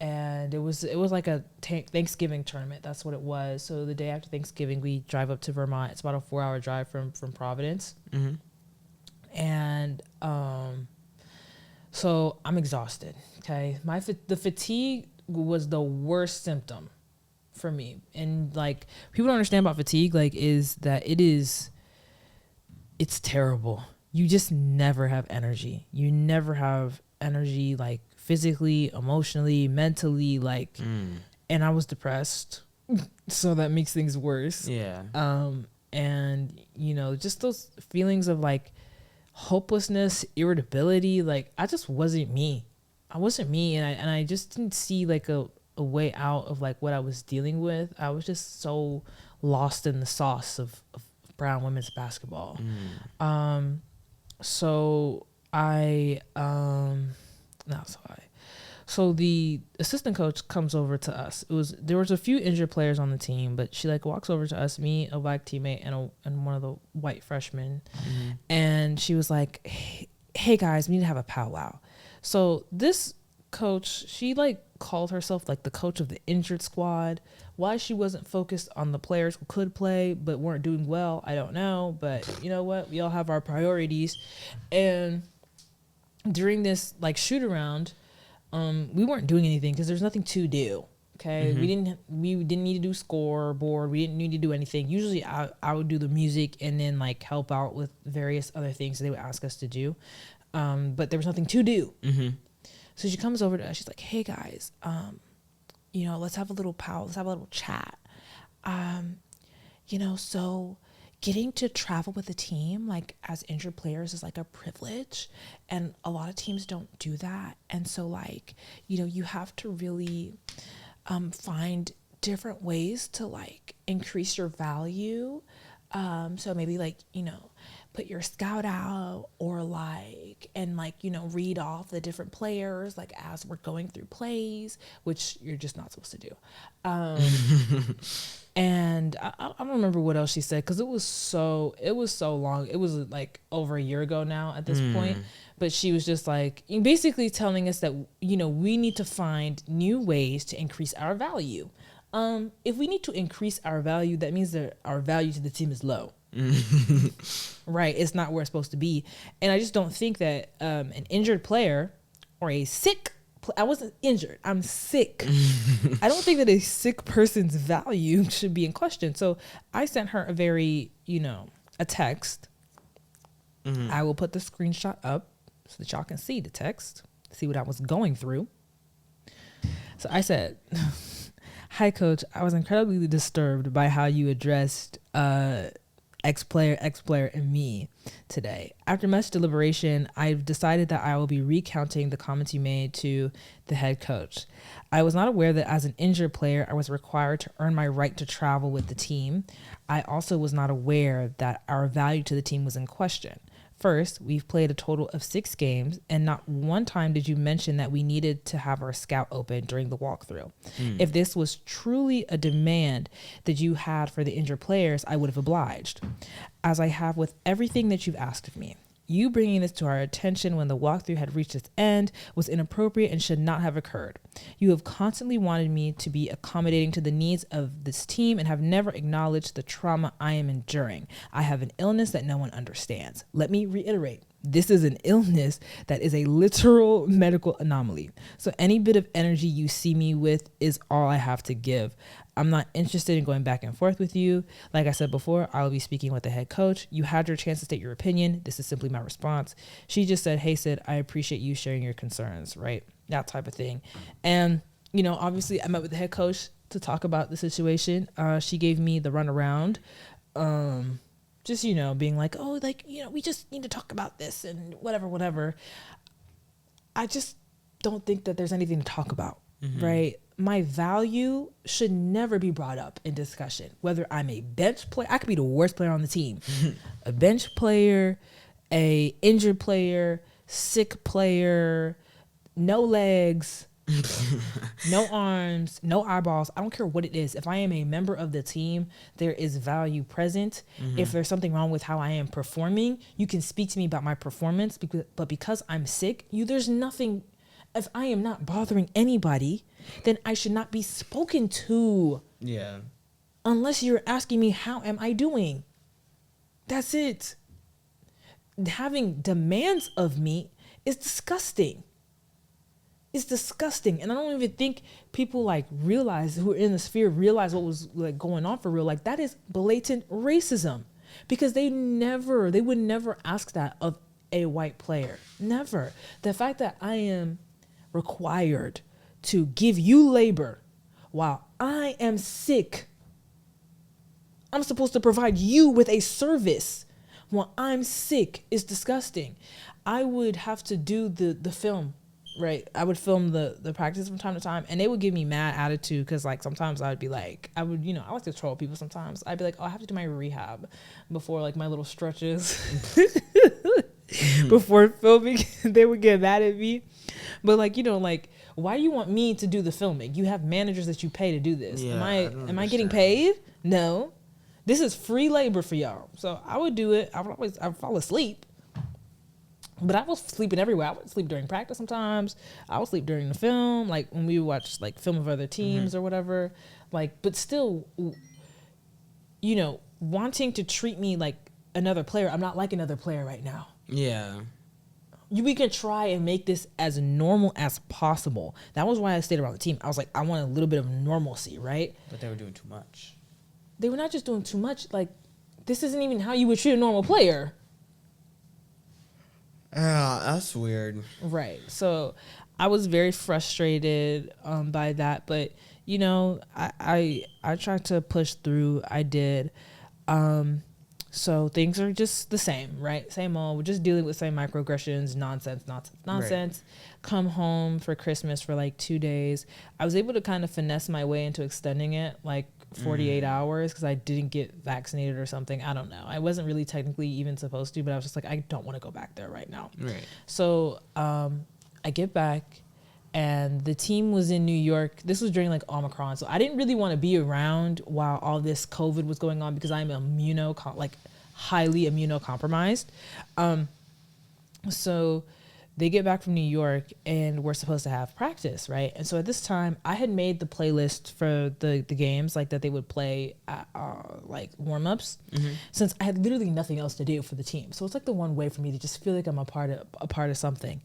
And it was like a Thanksgiving tournament. That's what it was. So the day after Thanksgiving, we drive up to Vermont. It's about a 4-hour drive from Providence. And so I'm exhausted. Okay, the fatigue was the worst symptom for me. And like, people don't understand about fatigue, like, is that it's terrible. You just never have energy. You never have energy, like, physically, emotionally, mentally, like, and I was depressed, so that makes things worse. Yeah. And you know, just those feelings of like hopelessness, irritability, like I just wasn't me. And I just didn't see like a way out of like what I was dealing with. I was just so lost in the sauce of brown women's basketball. So So the assistant coach comes over to us. There was a few injured players on the team, but she like walks over to us, me, a black teammate, and one of the white freshmen, and she was like, "Hey guys, we need to have a powwow." So this coach, she like called herself like the coach of the injured squad. Why she wasn't focused on the players who could play but weren't doing well, I don't know. But you know what? We all have our priorities. And during this like shoot around, we weren't doing anything because there's nothing to do. Okay, we didn't need to do scoreboard. We didn't need to do anything. Usually, I would do the music and then like help out with various other things they would ask us to do. But there was nothing to do. So she comes over to us. She's like, "Hey guys, let's have a little powwow. Let's have a little chat. So getting to travel with a team, like as injured players, is like a privilege. And a lot of teams don't do that. And so like, you have to really find different ways to like increase your value. So maybe like, put your scout out or like, and like, read off the different players, like as we're going through plays, which you're just not supposed to do. And I don't remember what else she said, cause it was so long. It was like over a year ago now at this point, but she was just like basically telling us that, we need to find new ways to increase our value. If we need to increase our value, that means that our value to the team is low. Right, it's not where it's supposed to be. And I just don't think that an injured player or a sick I wasn't injured, I'm sick. I don't think that a sick person's value should be in question. So I sent her a very a text. I will put the screenshot up so that y'all can see the text, see what I was going through. So I said, "Hi coach, I was incredibly disturbed by how you addressed ex-player, and me today. After much deliberation, I've decided that I will be recounting the comments you made to the head coach. I was not aware that as an injured player, I was required to earn my right to travel with the team. I also was not aware that our value to the team was in question. First, we've played a total of 6 games, and not one time did you mention that we needed to have our scout open during the walkthrough. If this was truly a demand that you had for the injured players, I would have obliged, as I have with everything that you've asked of me. You bringing this to our attention when the walkthrough had reached its end was inappropriate and should not have occurred. You have constantly wanted me to be accommodating to the needs of this team and have never acknowledged the trauma I am enduring. I have an illness that no one understands. Let me reiterate. This is an illness that is a literal medical anomaly. So any bit of energy you see me with is all I have to give. I'm not interested in going back and forth with you. Like I said before, I'll be speaking with the head coach. You had your chance to state your opinion. This is simply my response." She just said, "Hey, Sid, I appreciate you sharing your concerns," right? That type of thing. And, obviously I met with the head coach to talk about the situation. She gave me the runaround. Just, being like, "Oh, like, we just need to talk about this and whatever. I just don't think that there's anything to talk about, right? My value should never be brought up in discussion, whether I'm a bench player. I could be the worst player on the team. A bench player, a injured player, sick player, no legs, no arms, no eyeballs. I don't care what it is. If I am a member of the team, there is value present. If there's something wrong with how I am performing, you can speak to me about my performance. But because I'm sick, there's nothing. If I am not bothering anybody, then I should not be spoken to. Yeah. Unless you're asking me, how am I doing? That's it. Having demands of me is disgusting. It's disgusting. And I don't even think people like realize, who are in the sphere, realize what was like going on for real. Like that is blatant racism, because they would never ask that of a white player. Never. The fact that I am required to give you labor while I am sick. I'm supposed to provide you with a service while I'm sick is disgusting. I would have to do the film, right? I would film the practice from time to time, and they would give me mad attitude because like sometimes I would be like, I like to troll people sometimes. I'd be like, "Oh, I have to do my rehab before like my little stretches." Before filming. They would get mad at me. But like, like why do you want me to do the filming? You have managers that you pay to do this. Yeah, Am I getting paid? No. This is free labor for y'all. So I would do it. I would fall asleep. But I was sleeping everywhere. I would sleep during practice sometimes. I would sleep during the film, like when we watch like film of other teams or whatever. Like, but still, you know, wanting to treat me like another player. I'm not like another player right now. Yeah. We can try and make this as normal as possible. That was why I stayed around the team. I was like, I want a little bit of normalcy, right? But they were doing too much. They were not just doing too much. Like, this isn't even how you would treat a normal player. That's weird. Right. So I was very frustrated by that. But, you know, I tried to push through. I did. So things are just the same, right? Same old. We're just dealing with same microaggressions, nonsense. Right. Come home for Christmas for like 2 days. I was able to kind of finesse my way into extending it like 48 hours because I didn't get vaccinated or something. I don't know. I wasn't really technically even supposed to, but I was just like, I don't want to go back there right now. Right. So I get back and the team was in New York. This was during like Omicron. So I didn't really want to be around while all this COVID was going on because I'm highly immunocompromised. So they get back from New York and we're supposed to have practice, right? And so at this time, I had made the playlist for the games, like that they would play like warm-ups, since I had literally nothing else to do for the team. So it's like the one way for me to just feel like I'm a part of something.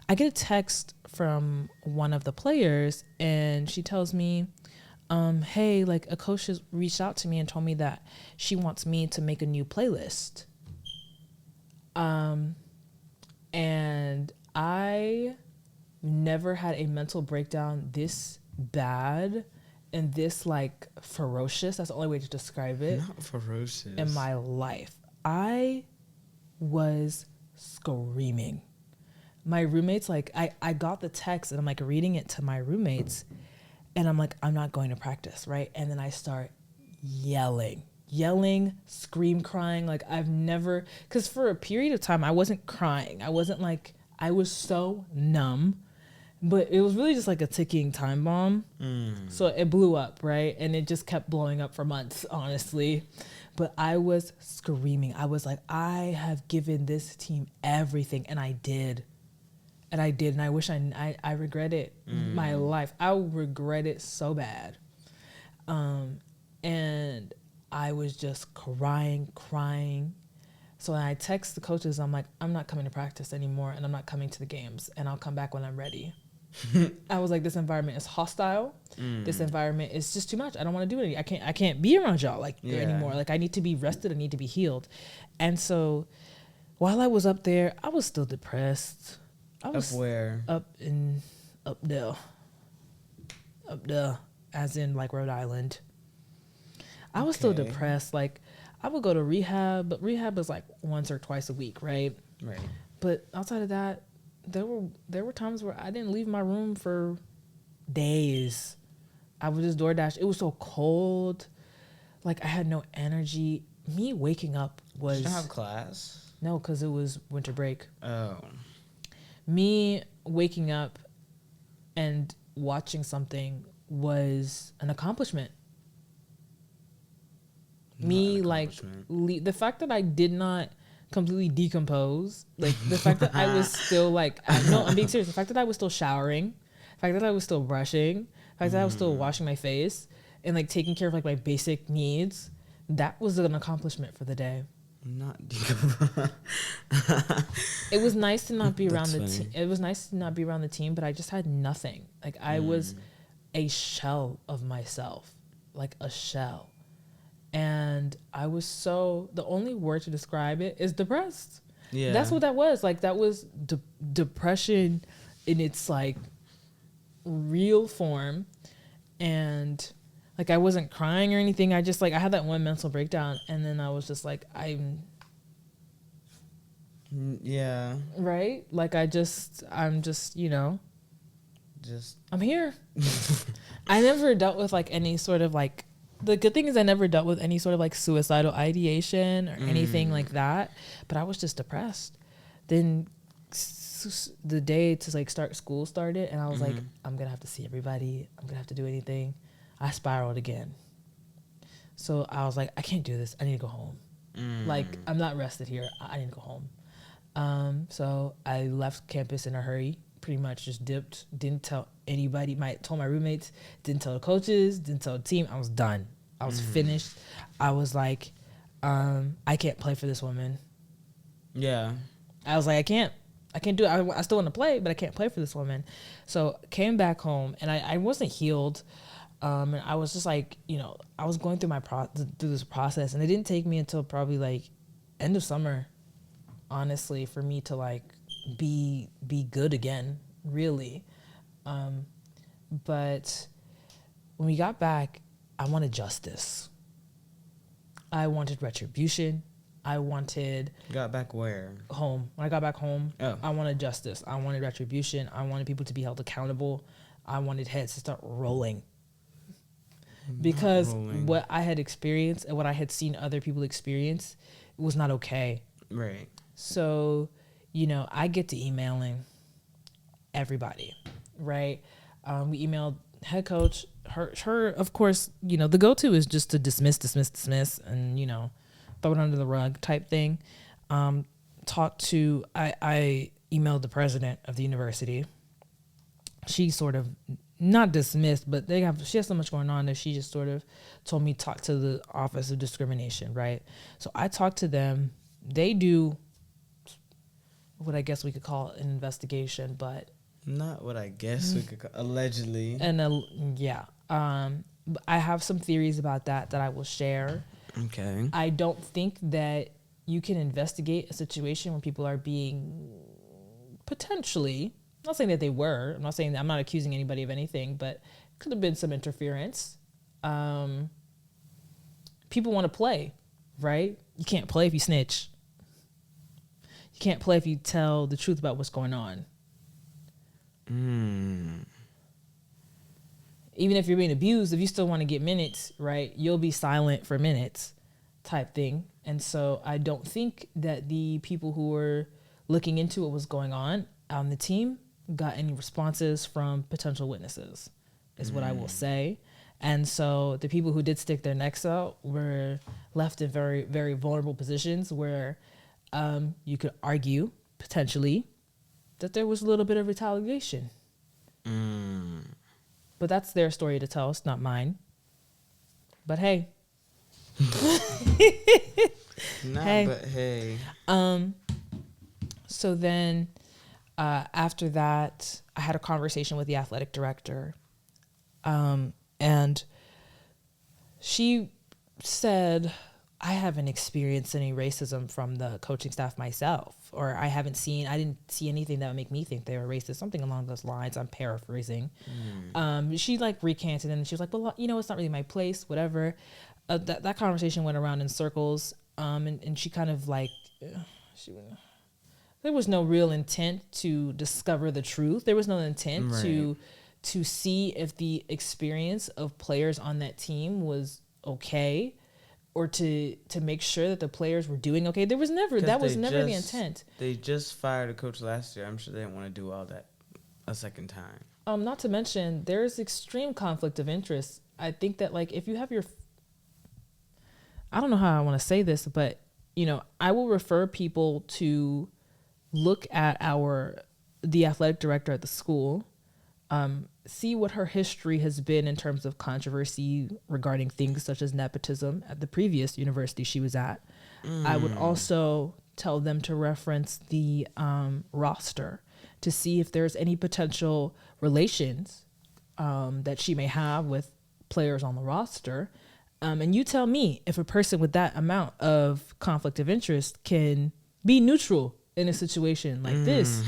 I get a text from one of the players and she tells me, hey, like a coach has reached out to me and told me that she wants me to make a new playlist. And I never had a mental breakdown this bad and this like ferocious. That's the only way to describe it. Not ferocious. In my life. I was screaming. My roommates, like I got the text and I'm like reading it to my roommates and I'm like, I'm not going to practice, right? And then I start yelling, scream crying. Like I've never, because for a period of time I wasn't crying. I wasn't like, I was so numb, but it was really just like a ticking time bomb. So it blew up, right? And it just kept blowing up for months, honestly. But I was screaming. I was like, I have given this team everything. And I did. And I wish I regret it my life. I regret it so bad. And I was just crying. So I text the coaches. I'm like, I'm not coming to practice anymore and I'm not coming to the games and I'll come back when I'm ready. I was like, this environment is hostile. This environment is just too much. I don't want to do it. I can't be around y'all like anymore. Like I need to be rested. I need to be healed. And so while I was up there, I was still depressed. I was up where? Up there, as in like Rhode Island. I was still depressed. Like I would go to rehab, but rehab is like once or twice a week, right? Right. But outside of that, there were times where I didn't leave my room for days. I would just DoorDash. It was so cold. Like I had no energy. Me waking up was... Did you have class? No, because it was winter break. Oh. Me waking up and watching something was an accomplishment. Me, like, the fact that I did not completely decompose, like, the fact that I was still, like, I'm being serious. The fact that I was still showering, the fact that I was still brushing, the fact that I was still washing my face and, like, taking care of, like, my basic needs, that was an accomplishment for the day. Not decompose. It was nice to not be around the team. It was nice to not be around the team, but I just had nothing. Like, I was a shell of myself, like a shell. And I was the only word to describe it is depressed. Yeah. That's what that was. Like, that was depression in its, like, real form. And, like, I wasn't crying or anything. I just, like, I had that one mental breakdown. And then I was just like, yeah. Right? Like, I'm just, you know. I'm here. I never dealt with, like, any sort of, like, the good thing is I never dealt with any sort of like suicidal ideation or anything like that, but I was just depressed. Then the day to like start school started, and I was like, Mm-hmm. I'm gonna have to see everybody. I'm gonna have to do anything. I spiraled again. So I was like, I can't do this. I need to go home. Like, I'm not rested here. I need to go home. So I left campus in a hurry. Pretty much just dipped. Didn't tell anybody. Told my roommates. Didn't tell the coaches. Didn't tell the team. I was done. I was finished. I was like, I can't play for this woman. Yeah. I was like, I can't do it. I still want to play, but I can't play for this woman. So came back home, and I wasn't healed. And I was just like, I was going through through this process, and it didn't take me until probably like end of summer, honestly, for me to like be good again, really. But when we got back, I wanted justice. I wanted retribution. I wanted... Got back where? Home. When I got back home, Oh. I wanted justice. I wanted retribution. I wanted people to be held accountable. I wanted heads to start rolling. Because what I had experienced and what I had seen other people experience was not okay. Right. So, I get to emailing everybody, right? We emailed head coach. Her, of course, the go-to is just to dismiss, and, throw it under the rug type thing. I emailed the president of the university. She sort of not dismissed, but she has so much going on that she just sort of told me talk to the Office of Discrimination, right? So I talked to them. They do what I guess we could call an investigation, but not what I guess we could call, allegedly. And yeah, I have some theories about that I will share. Okay. I don't think that you can investigate a situation where people are being potentially... I'm not saying that they were. I'm not saying that I'm not accusing anybody of anything, but could have been some interference. People want to play, right? You can't play if you snitch. You can't play if you tell the truth about what's going on. Even if you're being abused, if you still want to get minutes, right, you'll be silent for minutes type thing. And so I don't think that the people who were looking into what was going on the team got any responses from potential witnesses, is what I will say. And so the people who did stick their necks out were left in very, very vulnerable positions where you could argue, potentially, that there was a little bit of retaliation. But that's their story to tell. It's not mine. But hey. But hey. So then... after that, I had a conversation with the athletic director. And she said, I haven't experienced any racism from the coaching staff myself, or I didn't see anything that would make me think they were racist, something along those lines. I'm paraphrasing. She like recanted, and she was like, well, it's not really my place, whatever. That conversation went around in circles. And she kind of like, there was no real intent to discover the truth. There was no intent to see if the experience of players on that team was okay, or to make sure that the players were doing okay. That was never the intent. They just fired a coach last year. I'm sure they didn't want to do all that a second time. Not to mention, there's extreme conflict of interest. I think that like if you have I don't know how I want to say this, but I will refer people to look at the athletic director at the school, see what her history has been in terms of controversy regarding things such as nepotism at the previous university she was at. I would also tell them to reference the roster to see if there's any potential relations that she may have with players on the roster. And you tell me if a person with that amount of conflict of interest can be neutral in a situation like this.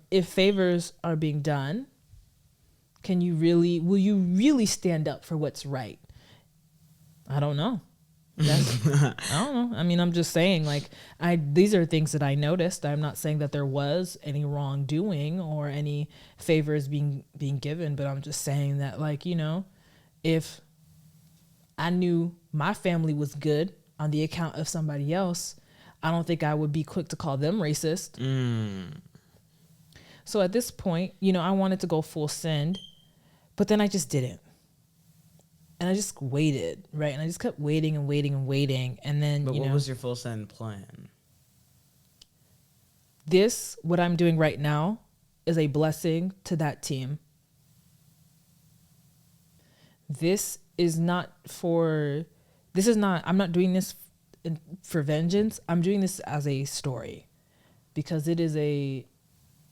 If favors are being done, will you really stand up for what's right? I don't know. I don't know. I mean, I'm just saying, like, these are things that I noticed. I'm not saying that there was any wrongdoing or any favors being given, but I'm just saying that, like, if I knew my family was good on the account of somebody else, I don't think I would be quick to call them racist. So at this point, I wanted to go full send, but then I just didn't. And I just waited, right? And I just kept waiting and waiting and waiting. And then, But what was your full send plan? What I'm doing right now is a blessing to that team. I'm not doing this for vengeance. I'm doing this as a story because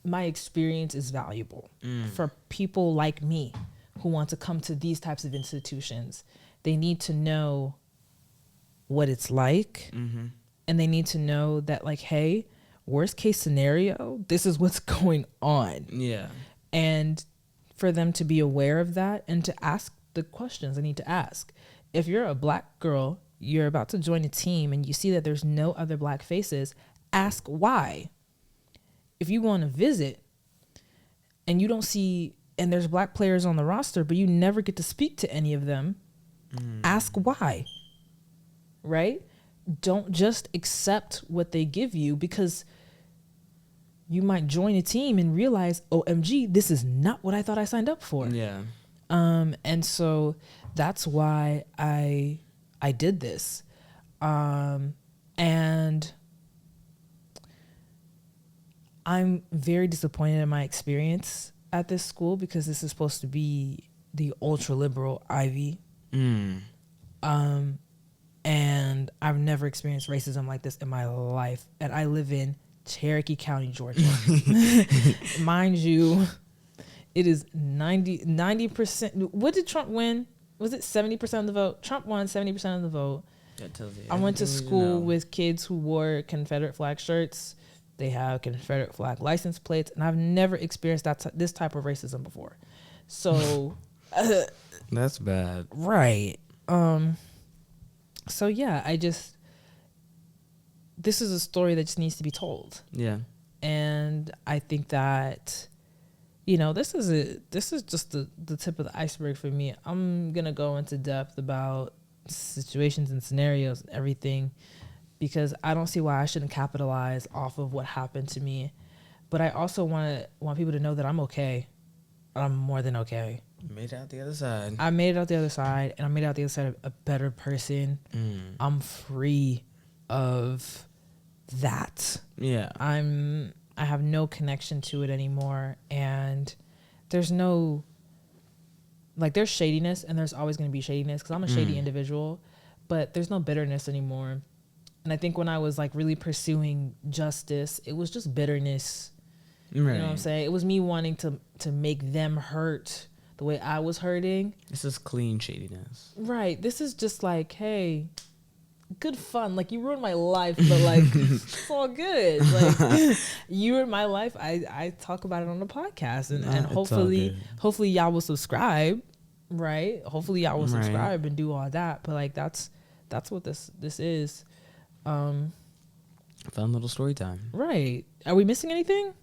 my experience is valuable for people like me who want to come to these types of institutions. They need to know what it's like, and they need to know that, like, hey, worst case scenario, this is what's going on. Yeah. And for them to be aware of that and to ask the questions they need to ask. If you're a black girl, you're about to join a team and you see that there's no other black faces, ask why. If you want to visit and you don't see, and there's black players on the roster, but you never get to speak to any of them, ask why, right? Don't just accept what they give you, because you might join a team and realize, OMG, this is not what I thought I signed up for. Yeah. And so that's why I did this. And I'm very disappointed in my experience at this school, because this is supposed to be the ultra liberal Ivy. And I've never experienced racism like this in my life. And I live in Cherokee County, Georgia. Mind you, it is 90%. What did Trump win? Was it 70% of the vote? Trump won 70% of the vote. That tells you I went to everything you school know. with kids who wore Confederate flag shirts. They have Confederate flag license plates, and I've never experienced this type of racism before. So That's bad. right. So yeah, this is a story that just needs to be told. Yeah. And I think that, this is just the tip of the iceberg for me. I'm going to go into depth about situations and scenarios and everything, because I don't see why I shouldn't capitalize off of what happened to me. But I also want people to know that I'm okay. I'm more than okay. Made it out the other side. I made it out the other side, and I made it out the other side a better person. I'm free of that. Yeah. I have no connection to it anymore, and there's shadiness, and there's always going to be shadiness, because I'm a shady individual, but there's no bitterness anymore. And I think when I was really pursuing justice, it was just bitterness. Right. You know what I'm saying? It was me wanting to make them hurt the way I was hurting. This is clean shadiness. Right. This is just hey, good fun. You ruined my life, but it's all good. You ruined my life. I talk about it on the podcast, and hopefully y'all will subscribe. Right. Hopefully y'all will subscribe and do all that. But that's what this is. Fun little story time. Right. Are we missing anything?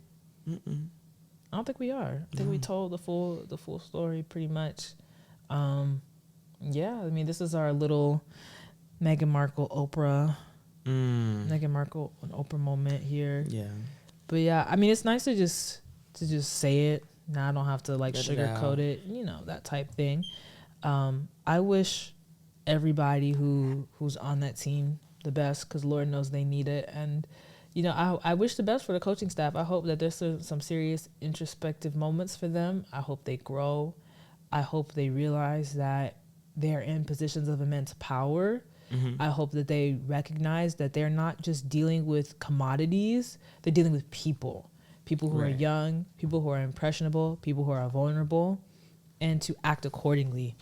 I don't think we are. I think we told the full story pretty much. Yeah, I mean, this is our little Meghan Markle Oprah moment here. Yeah. But yeah, I mean, it's nice to just say it. Now I don't have to sugarcoat it, that type thing. I wish everybody who's on that team the best, because Lord knows they need it. And I wish the best for the coaching staff. I hope that there's some serious introspective moments for them. I hope they grow. I hope they realize that they're in positions of immense power. I hope that they recognize that they're not just dealing with commodities. They're dealing with people who are young, people who are impressionable, people who are vulnerable, and to act accordingly.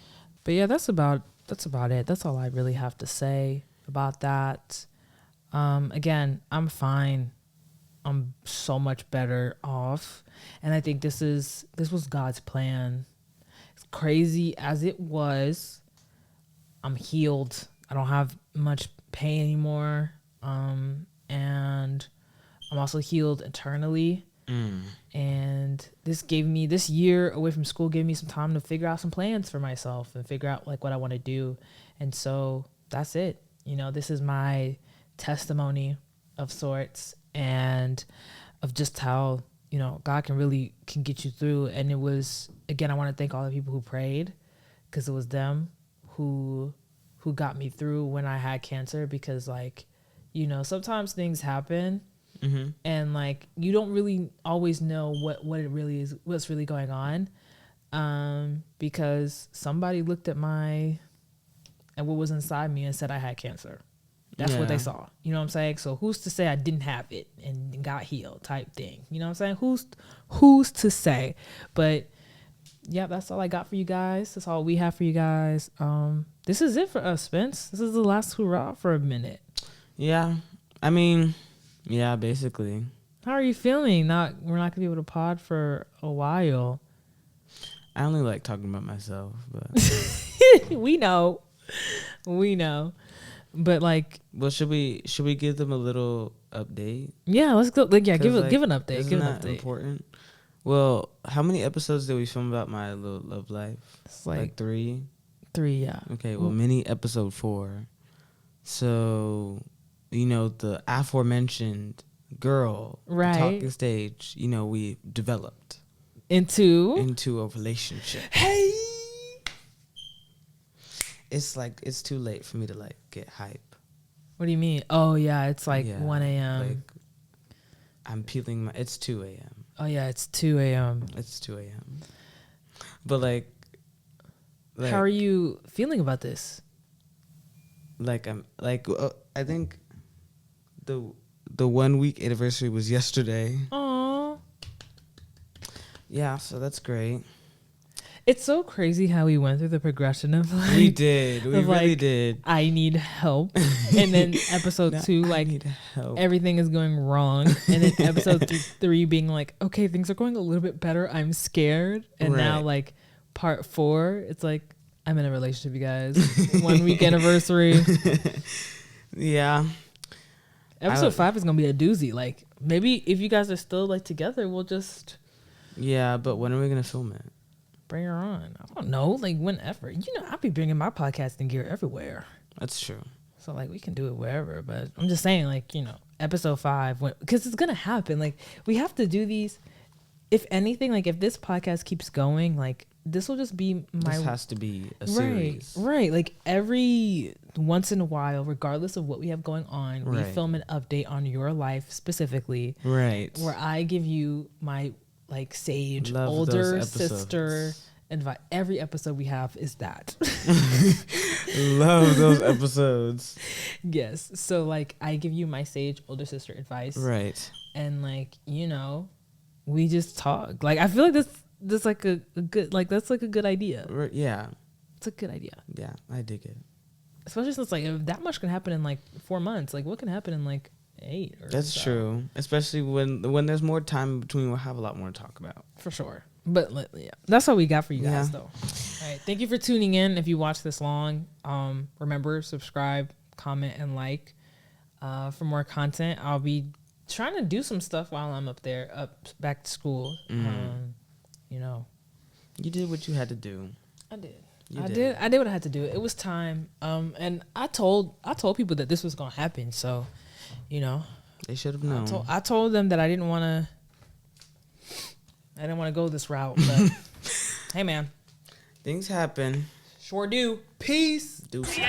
But yeah, that's about it. That's all I really have to say about that. Again, I'm fine. I'm so much better off. And I think this was God's plan. As crazy as it was, I'm healed. I don't have much pain anymore. And I'm also healed eternally. And this year away from school gave me some time to figure out some plans for myself and figure out what I want to do. And so that's it. This is my testimony of sorts, and of just how you know, God can get you through. And it was, again, I want to thank all the people who prayed, because it was them who got me through when I had cancer. Because, like, you know, sometimes things happen and, like, you don't really always know what it really is, what's really going on, because somebody looked at what was inside me and said I had cancer. That's what they saw. You know what I'm saying? So who's to say I didn't have it and got healed type thing? You know what I'm saying? Who's to say? But yeah, that's all I got for you guys. That's all we have for you guys. This is it for us, Spence. This is the last hurrah for a minute. Yeah. I mean, yeah, basically. How are you feeling? We're not gonna be able to pod for a while. I only like talking about myself, but we know. But, like, well, should we give them a little update? Yeah, let's go. Like, yeah, give an update. Isn't give an that update. important? Well, how many episodes did we film about my little love life? It's like 3. 3, yeah. Okay, well, mini episode 4. So, you know, the aforementioned girl, right? The talking stage. You know, we developed into a relationship. Hey. It's like, it's too late for me to, like, get hype. What do you mean? Oh, yeah, it's like 1 a.m. Like, I'm peeling it's 2 a.m. Oh, yeah, it's 2 a.m. It's 2 a.m. But, like, how are you feeling about this? Like, I think the 1 week anniversary was yesterday. Aww. Yeah, so that's great. It's so crazy how we went through the progression of, like, we really did. I need help, and then episode 2, like, everything is going wrong, and then episode 3 being like, okay, things are going a little bit better. I'm scared, and now, like, part 4, it's like, I'm in a relationship, you guys. 1 week anniversary. Yeah. Episode 5 is gonna be a doozy. Like, maybe if you guys are still, like, together, we'll just. Yeah, but when are we gonna film it? Bring her on. I don't know, like, whenever. You know, I'll be bringing my podcasting gear everywhere. That's true. So, like, we can do it wherever. But I'm just saying, like, you know, episode 5, because it's gonna happen. Like, we have to do these. If anything, like, if this podcast keeps going, like, this will just be This has to be a series. Right. Like, every once in a while, regardless of what we have going on, we film an update on your life specifically. Right. Where I give you my, like, sage older sister advice. Every episode we have is that. Love those episodes. Yes. So, like, I give you my sage older sister advice. Right. And, like, you know, we just talk. Like, I feel like this like a good, like, that's like a good idea. Yeah. It's a good idea. Yeah, I dig it. Especially since, like, if that much can happen in, like, 4 months. Like, what can happen in, like, 8 or That's so. true. Especially when there's more time between, we'll have a lot more to talk about. For sure. But, yeah, that's what we got for you guys, though. All right. Thank you for tuning in. If you watched this long, remember, subscribe, comment, and like for more content. I'll be trying to do some stuff while I'm up back to school. You know, you did what you had to do. I did. I did what I had to do. It was time. And I told people that this was gonna happen. So, you know, they should have known. I told them that I didn't want to go this route. But hey, man, things happen. Sure do. Peace. Deuces.